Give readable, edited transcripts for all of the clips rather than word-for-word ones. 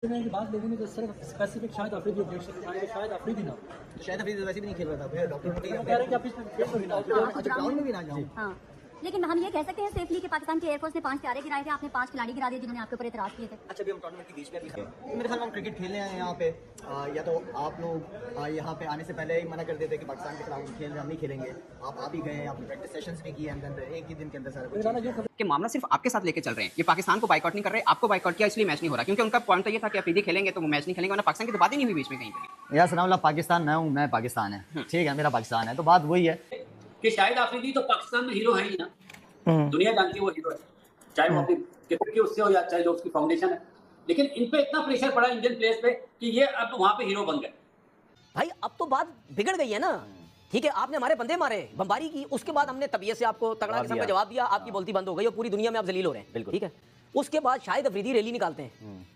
में की बात, लेकिन तो सिर्फ स्पेसिफिक शायद अफरीदी ऑब्जेक्शन था, शायद अफरीदी ना, शायद अफरीदी वैसे भी नहीं खेल रहा था, डॉक्टर ने कह रहे हैं कि आप इस ग्राउंड में भी ना जाऊं। हाँ, लेकिन हम ये कह सकते हैं सेफली कि पाकिस्तान के एयरफोर्स ने 5 प्यारे गिराए थे, आपने 5 खिलाड़ी गिरा दिए जिन्होंने आपके ऊपर एतराज किए थे। अच्छा, अभी हम टूर्नामेंट के बीच में भी मेरे ख्याल में हम क्रिकेट खेलने आए हैं यहाँ पे, या तो आप लोग यहाँ पे आने से पहले ही मना कर देते कि पाकिस्तान के खिलाफ हम नहीं खेलेंगे। आप ही गए, आपने प्रैक्टिस सेशंस भी किए, अंदर एक ही दिन के अंदर सारा कि मामला सिर्फ आपके साथ लेके चल रहे हैं। ये पाकिस्तान को बाइकआउट नहीं कर रहे, आपको बाइकआउट किया इसलिए मैच नहीं हो रहा, क्योंकि उनका पॉइंट तो ये था कि अफरीदी खेलेंगे तो वो मैच नहीं खेलेंगे, वरना पाकिस्तान की तो बात ही नहीं हुई बीच में कहीं पे। यार सनाउल्लाह, पाकिस्तान मैं हूँ, मैं पाकिस्तान है, ठीक है, मेरा पाकिस्तान है, तो बात वही है कि शाहिद आफरीदी तो पाकिस्तान में हीरो है ही ना, दुनिया जानती है वो हीरो है, चाहे वो अपनी क्रिकेट की उससे हो या चाहे जो उसकी फाउंडेशन है। लेकिन इन पे इतना प्रेशर पड़ा इंडियन प्लेयर्स पे कि ये अब वहां पे हीरो बन गए। भाई अब तो बात बिगड़ गई है ना, ठीक है, आपने हमारे बंदे मारे, बमबारी की, उसके बाद हमने तबीयत से आपको तगड़ा किस्म का जवाब दिया, आपकी बोलती बंद हो गई और पूरी दुनिया में आप जलील हो रहे हैं, ठीक है। उसके बाद शाहिद अफरीदी रैली निकालते हैं,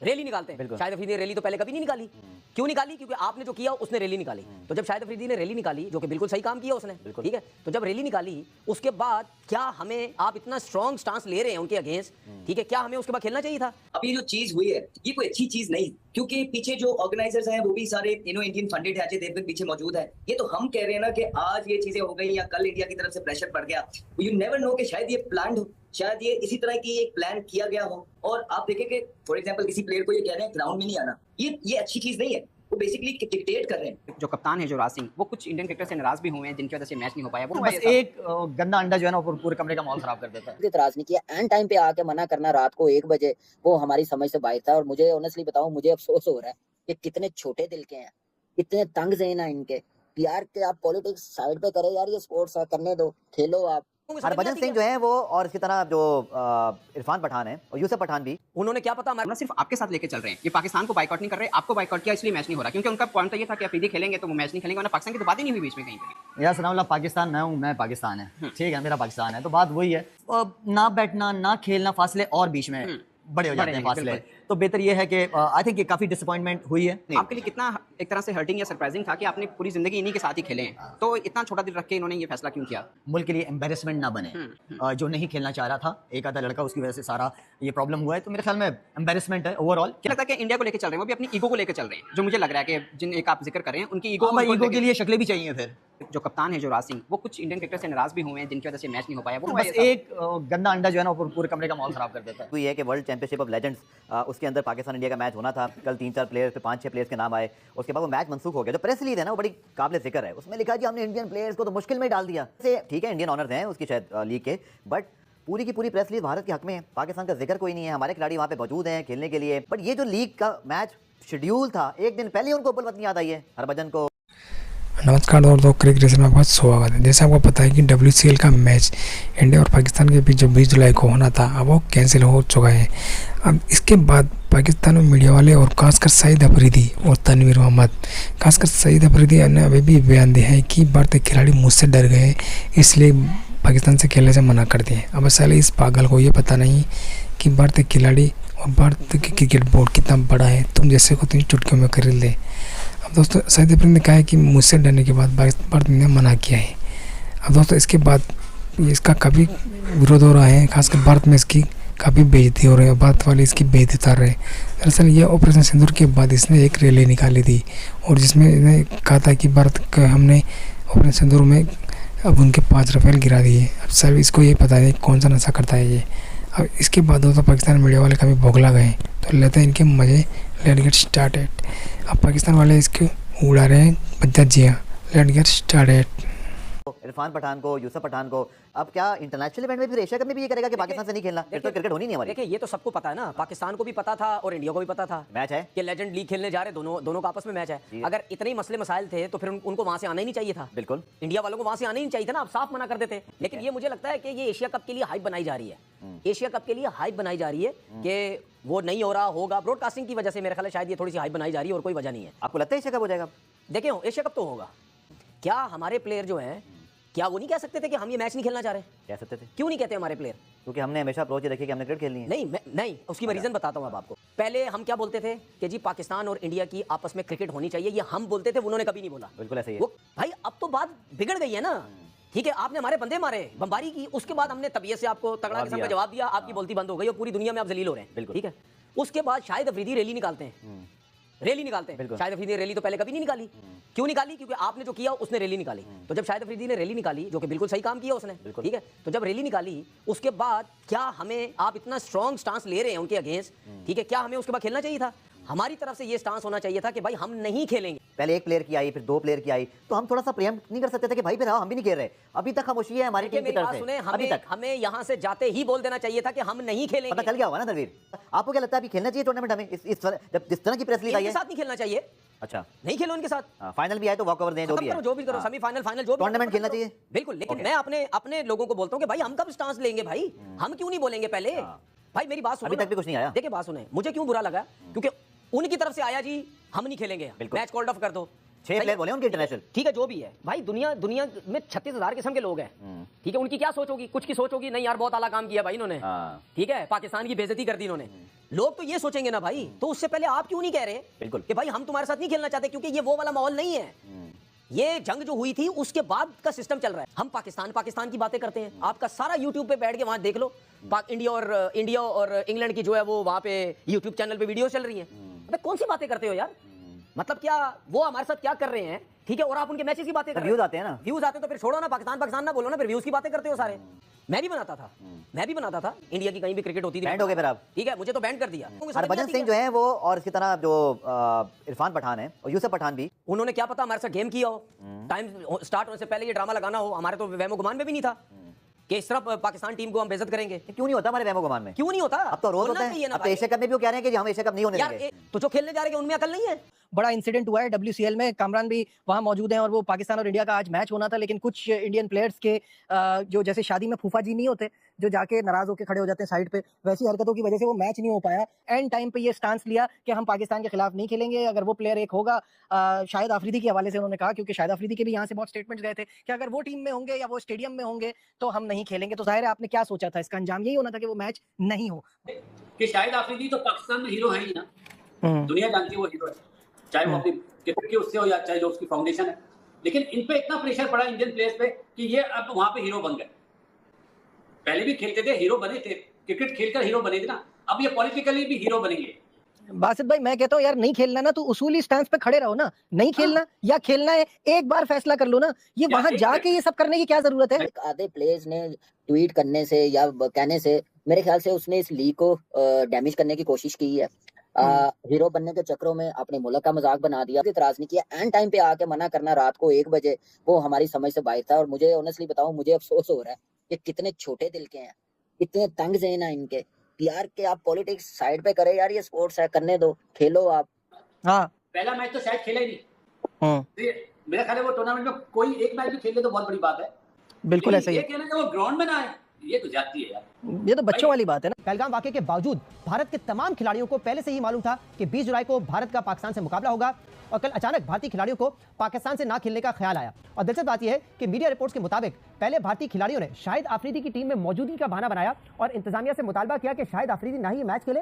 रैली निकालते हैं। शाहिद अफरीदी ने रैली तो पहले कभी नहीं निकाली, क्यों निकाली? क्योंकि आपने जो किया उसने रैली निकाली। तो जब शाहिद अफरीदी ने रैली निकाली, जो कि बिल्कुल सही काम किया उसने, ठीक है, तो जब रैली निकाली उसके बाद क्या हमें, आप इतना स्ट्रॉन्ग स्टांस ले रहे हैं उनके अगेंस्ट, ठीक है, क्या हमें उसके बाद खेलना चाहिए था? अब ये जो चीज हुई है ये कोई अच्छी चीज नहीं, क्योंकि पीछे जो ऑर्गेनाइजर्स हैं वो भी सारे इंडियन फंडेड है, अजय देवगन पीछे मौजूद है। ये तो हम कह रहे हैं ना कि आज ये चीजें हो गई या कल इंडिया की तरफ से प्रेशर पड़ गया, यू नेवर नो कि शायद ये प्लान्ड हो, शायद ये इसी तरह की एक प्लान किया गया हो। और आप देखें कि फॉर एग्जांपल किसी प्लेयर को ये कह रहे हैं ग्राउंड में नहीं आना, ये अच्छी चीज नहीं है, वो बेसिकली डिक्टेट कर रहे हैं। जो कप्तान है युवराज सिंह, वो कुछ इंडियन क्रिकेटर से नाराज भी हुए हैं जिनकी वजह से मैच नहीं हो पाया। वो बस एक गंदा अंडा जो है ना पूरे कमरे का माहौल खराब कर देता है। इतराज नहीं किया, एंड टाइम पे आके मना करना रात को 1 बजे, वो हमारी समझ से बाहर था। और मुझे ऑनेस्टली बताऊं, मुझे अफसोस हो रहा है कि कितने छोटे दिल के हैं, कितने तंग ज़हन हैं इनके। यार कि आप पॉलिटिक्स साइड पे करें यार, ये स्पोर्ट्स करने दो, खेलो आप। हरभजन सिंह जो है वो, और इसकी तरह जो इरफान पठान है और यूसुफ पठान भी, उन्होंने क्या पता, मामला सिर्फ आपके साथ लेके चल रहे हैं। ये पाकिस्तान को बाइकआउट नहीं कर रहे, आपको बाइकआउट किया इसलिए मैच नहीं हो रहा, क्योंकि उनका पॉइंट तो ये था कि अफरीदी खेलेंगे तो वो मैच नहीं खेलेंगे, वरना पाकिस्तान की तो बात ही नहीं हुई बीच में कहीं पे। यार सनाउल्लाह, पाकिस्तान मैं हूँ, मैं पाकिस्तान है, ठीक है, मेरा पाकिस्तान है, तो बात वही है। ना बैठना, ना खेलना, फासले और बीच में बड़े हो जाते हैं फासले, तो बेहतर ये है कि आई थिंक ये काफी डिसअपॉइंटमेंट हुई है। आपके लिए कितना एक तरह से हर्टिंग या सरप्राइजिंग था कि आपने पूरी जिंदगी इन्हीं के साथ ही खेले हैं, तो इतना छोटा दिल रख के इन्होंने ये फैसला क्यों किया? मुल्क के लिए एम्बेरसमेंट ना बने। जो नहीं खेलना चाह रहा था, एक आधा लड़का, उसकी वजह से सारा ये प्रॉब्लम हुआ है, तो मेरे ख्याल में एम्बेरसमेंट है ओवरऑल। क्या लगता है कि इंडिया को लेकर चल रहे हैं, वो भी अपनी ईगो को लेकर चल रहे हैं, जो मुझे लग रहा है कि जिन एक आप जिक्र कर रहे हैं उनकी ईगो के लिए शक्लें भी चाहिए। फिर जो कप्तान है युवराज सिंह, वो कुछ इंडियन क्रिकेटर से नाराज भी हुए हैं जिनकी वजह से मैच नहीं हो पाया। वो बस एक गंदा अंडा जो है ना पूरे कमरे का माहौल खराब कर देता है। तो ये है कि वर्ल्ड चैंपियनशिप ऑफ लेजेंड्स, उसके अंदर पाकिस्तान इंडिया का मैच होना था कल। 3-4 प्लेयर्स, फिर 5-6 प्लेयर्स के नाम आए, उसके बाद वो मैच मनसूख हो गया। जो प्रेस रिलीज है ना वो बड़ी काबिल जिक्र है, उसमें लिखा कि हमने इंडियन प्लेयर्स को तो मुश्किल में डाल दिया। ठीक है, इंडियन ऑनर्स हैं उसकी शायद लीग के, बट पूरी की पूरी प्रेस रिलीज भारत के हक में है, पाकिस्तान का जिक्र कोई नहीं है। हमारे खिलाड़ी वहाँ पे मौजूद हैं खेलने के लिए, बट ये जो लीग का मैच शेड्यूल था, एक दिन पहले उनको ऊपर याद आई है हरभजन को। नमस्कार दोस्तों, क्रिकेट रेसर में आपका स्वागत है। जैसे आपको पता है कि WCL का मैच इंडिया और पाकिस्तान के बीच जो 20 जुलाई को होना था, अब वो कैंसिल हो चुका है। अब इसके बाद पाकिस्तान में मीडिया वाले और खासकर सईद अफरीदी और तनवीर मोहम्मद, खासकर सईद अफरीदी ने अभी भी बयान दिया है कि भारतीय खिलाड़ी मुझसे डर गए, इसलिए पाकिस्तान से खेलने से मना कर दिए। अब साले इस पागल को ये पता नहीं कि भारतीय खिलाड़ी और भारत की क्रिकेट बोर्ड कितना बड़ा है, तुम जैसे को तुम चुटकियों में खरीद ले। अब दोस्तों सईद अफरीदी ने कहा है कि मुझसे डरने के बाद भारत ने मना किया है। अब दोस्तों इसके बाद इसका काफ़ी विरोध हो रहा है, खासकर भारत में इसकी काफ़ी बेइज्जती हो रही है, भारत वाले इसकी बेइज्जती उतार रहे हैं। दरअसल ये ऑपरेशन सिंदूर के बाद इसने एक रैली निकाली थी और जिसमें इसने कहा था कि भारत का हमने ऑपरेशन सिंदूर में अब उनके 5 राफेल गिरा दिए। अब सर इसको ये पता नहीं कौन सा नशा करता है ये। अब इसके बाद दोस्तों पाकिस्तान मीडिया वाले काफ़ी बौखला गए, तो लेते हैं इनके मज़े। Let get started. अब पाकिस्तान वाले इसके उड़ा रहे हैं बच्चा जिया। Let get started. Irfan Pathan को, यूसुफ पठान को, अब क्या इंटरनेशनल इवेंट में फिर एशिया कप में भी ये करेगा कि पाकिस्तान से नहीं खेलना? फिर तो क्रिकेट होनी नहीं हमारी। देखिए ये तो सबको पता है ना, पाकिस्तान को भी पता था और इंडिया को भी पता था मैच है कि लेजेंड लीग खेलने जा रहे, दोनों का आपस में मैच है। अगर इतने ही मसले मसाइल थे तो फिर उनको वहां से आना ही नहीं चाहिए था। बिल्कुल, इंडिया वालों को वहां से आना ही नहीं चाहिए था ना, आप साफ मना कर देते। लेकिन ये मुझे लगता है कि ये एशिया कप के लिए हाइप बनाई जा रही है, एशिया कप के लिए हाइप बनाई जा रही है कि वो नहीं हो रहा होगा, ब्रॉडकास्टिंग की वजह से मेरे ख्याल है शायद ये थोड़ी सी हाइप बनाई जा रही है और कोई वजह नहीं है। आपको लगता है एशिया कप हो जाएगा? देखिए एशिया कप तो होगा, क्या हमारे प्लेयर जो हैं क्या वो नहीं कह सकते थे कि हम ये मैच नहीं खेलना चाह रहे? कह सकते थे। क्यों नहीं कहते हमारे प्लेयर? क्योंकि हमने हमेशा अप्रोच रखी कि हमने क्रिकेट खेलनी है। नहीं, उसकी मैं रीजन बताता हूँ अब आपको। पहले हम क्या बोलते थे कि जी पाकिस्तान और इंडिया की आपस में क्रिकेट होनी चाहिए, ये हम बोलते थे, उन्होंने कभी नहीं बोला। बिल्कुल ऐसे ही है। भाई अब तो बात बिगड़ गई है ना, ठीक है, आपने हमारे बंदे मारे, बमबारी की, उसके बाद हमने तबीयत से आपको तगड़ा किस्म का जवाब दिया, आपकी बोलती बंद हो गई और पूरी दुनिया में आप जलील हो रहे हैं, ठीक है। उसके बाद शाहिद अफरीदी रैली निकालते हैं, रैली निकालते हैं। शाहिद अफरीदी ने रैली तो पहले कभी नहीं निकाली। क्यों निकाली? क्योंकि आपने जो किया उसने रैली निकाली। तो जब शाहिद अफरीदी ने रैली निकाली, जो कि बिल्कुल सही काम किया उसने, ठीक है, तो जब रैली निकाली उसके बाद क्या हमें, आप इतना स्ट्रॉन्ग स्टांस ले रहे हैं उनके अगेंस्ट, ठीक है, क्या हमें उसके बाद खेलना चाहिए था? हमारी तरफ से ये स्टांस होना चाहिए था कि भाई हम नहीं खेलेंगे। पहले एक प्लेयर की आई, फिर 2 प्लेयर की आई, तो हम थोड़ा सा प्रेम्प्ट नहीं कर सकते थे कि भाई फिर हम भी नहीं खेल रहे? अभी तक खामोशी है हमारी टीम की तरफ से। अभी तक हमें यहाँ से जाते ही बोल देना चाहिए था कि हम नहीं खेलेंगे। पता चल गया होगा ना तनवीर? आपको क्या लगता है अभी खेलना चाहिए टूर्नामेंट हमें? जब जिस तरह की प्रेस लीग आई है, साथ नहीं खेलना चाहिए। अच्छा, नहीं खेलो उनके साथ। फाइनल भी आए तो वॉकओवर दें, जो भी है, जो भी करो, सेमीफाइनल, फाइनल, जो टूर्नामेंट खेलना चाहिए बिल्कुल। लेकिन मैं अपने लोगों को बोलता हूँ कि भाई हम कब स्टांस लेंगे भाई? हम क्यों नहीं बोलेंगे पहले? भाई मेरी बात सुनो, अभी तक भी कुछ नहीं आया। देखिए बात सुने, मुझे क्यों बुरा लगा, क्योंकि उनकी तरफ से आया जी हम नहीं खेलेंगे, मैच कॉल्ड ऑफ कर दो। 6 प्लेयर बोले उनके इंटरनेशनल, ठीक है, जो भी है भाई, दुनिया में 36,000 किस्म के लोग हैं, ठीक है, उनकी क्या सोच होगी? कुछ की सोच होगी नहीं यार बहुत आला काम किया भाई इन्होंने, ठीक है, पाकिस्तान की बेइज्जती कर दी इन्होंने। लोग तो ये सोचेंगे ना भाई, तो उससे पहले आप क्यों नहीं कह रहे बिल्कुल कि भाई हम तुम्हारे साथ नहीं खेलना चाहते? क्योंकि ये वो वाला माहौल नहीं है। ये जंग जो हुई थी उसके बाद का सिस्टम चल रहा है। हम पाकिस्तान की बातें करते हैं, आपका सारा यूट्यूब पे बैठ के वहां देख लो, इंडिया और इंग्लैंड की जो है वो वहां पे यूट्यूब चैनल पे वीडियो चल रही है। अबे कौन सी बातें करते हो यार? मतलब क्या वो हमारे साथ क्या कर रहे हैं, ठीक है, और आप उनके मैचेस की बातें कर रहे हो। व्यूज आते हैं ना, व्यूज आते तो फिर छोड़ो ना, पाकिस्तान ना बोलो ना, फिर व्यूज की बातें करते हो सारे। मैं भी बनाता था इंडिया की कहीं भी क्रिकेट होती थी, बैंड हो गए फिर आप, ठीक है, मुझे तो बैंड कर दिया। हरभजन सिंह जो है वो, और इसकी तरह जो इरफान पठान है और यूसुफ पठान भी, उन्होंने क्या पता हमारे साथ गेम किया हो, टाइम स्टार्ट होने से पहले ये ड्रामा लगाना हो, हमारे तो वहमो गुमान में भी नहीं था कि इस तरह पाकिस्तान टीम को हम बेइज्जत करेंगे। क्यों नहीं होता हमारे वहमो गुमान में? क्यों नहीं होता? अब तो रोज होता है। अब तो एशिया कप में भी वो कह रहे हैं कि हम एशिया कप नहीं होने देंगे। तो जो खेलने जा रहे हैं उनमें अकल नहीं है। बड़ा इंसिडेंट हुआ है WCL में, कामरान भी वहां मौजूद हैं और वो पाकिस्तान और इंडिया का आज मैच होना था, लेकिन कुछ इंडियन प्लेयर्स के जो जैसे शादी में फूफा जी नहीं होते जो जाके नाराज होकर खड़े हो जाते हैं साइड पे, वैसी हरकतों की वजह से वो मैच नहीं हो पाया। एंड टाइम पे ये स्टांस लिया कि हम पाकिस्तान के खिलाफ नहीं खेलेंगे। अगर वो प्लेयर एक होगा, शाहिद आफरीदी के हवाले से उन्होंने कहा, क्योंकि शाहिद आफरीदी के भी यहाँ से बहुत स्टेटमेंट्स गए थे कि अगर वो टीम में होंगे या वो स्टेडियम में होंगे तो हम नहीं खेलेंगे। तो जाहिर है आपने क्या सोचा था, इसका अंजाम यही होना था कि वो मैच नहीं हो। कि शाहिद आफरीदी तो पाकिस्तान में हीरो है ही ना, दुनिया जानती है वो हीरो है, चाहे वो अपनी क्रिकेट की उससे हो या चाहे जो उसकी फाउंडेशन है। लेकिन इन पे इतना प्रेशर पड़ा इंडियन प्लेयर्स पे कि ये अब वहां पे हीरो बन गए। पहले भी खेलते थे, हीरो बने थे, क्रिकेट खेलकर हीरो बने थे ना, अब ये पॉलिटिकली भी हीरो बनेंगे। बासित भाई मैं कहता हूँ यार, नहीं खेलना ना तो उसूली स्टैंड पे खड़े रहो ना, नहीं खेलना या खेलना है एक बार फैसला कर लो ना, ये वहां जाके ये सब करने की क्या जरूरत है? आधे प्लेयर्स ने ट्वीट करने से या कहने से मेरे ख्याल से उसने इस लीग को डैमेज करने की कोशिश की है। हीरो बनने के चक्रों में अपने मुल्क का मजाक बना दिया, इतराज नहीं किया। एंड टाइम पे आके मना करना रात को 1 बजे, वो हमारी समझ से बाहर था। और मुझे ऑनेस्टली बताऊं, मुझे अफसोस हो रहा है कि कितने छोटे दिल के हैं, कितने तंग ज़हन है इनके। यार कि आप पॉलिटिक्स साइड पे करें यार, ये स्पोर्ट्स है, करने दो, खेलो आप। हाँ, पहला मैच तो शायद खेला ही नहीं। मेरा ख्याल है वो टूर्नामेंट में कोई एक मैच भी खेल ले तो बहुत बड़ी बात है। बिल्कुल ऐसा ही ये कहना कि वो ग्राउंड में ना आए, ये तो जाती है यार, ये तो बच्चों वाली बात है ना। पहलगाम वाकये के बावजूद भारत के तमाम खिलाड़ियों को पहले से ही मालूम था कि 20 जुलाई को भारत का पाकिस्तान से मुकाबला होगा, और कल अचानक भारतीय खिलाड़ियों को पाकिस्तान से ना खेलने का ख्याल आया। और दिलचस्प बात यह है कि मीडिया रिपोर्ट्स के मुताबिक पहले भारतीय खिलाड़ियों ने शाहिद आफरीदी की टीम में मौजूदगी का बहाना बनाया और इंतजामिया से मुतालबा किया कि शाहिद आफरीदी ना ही मैच खेले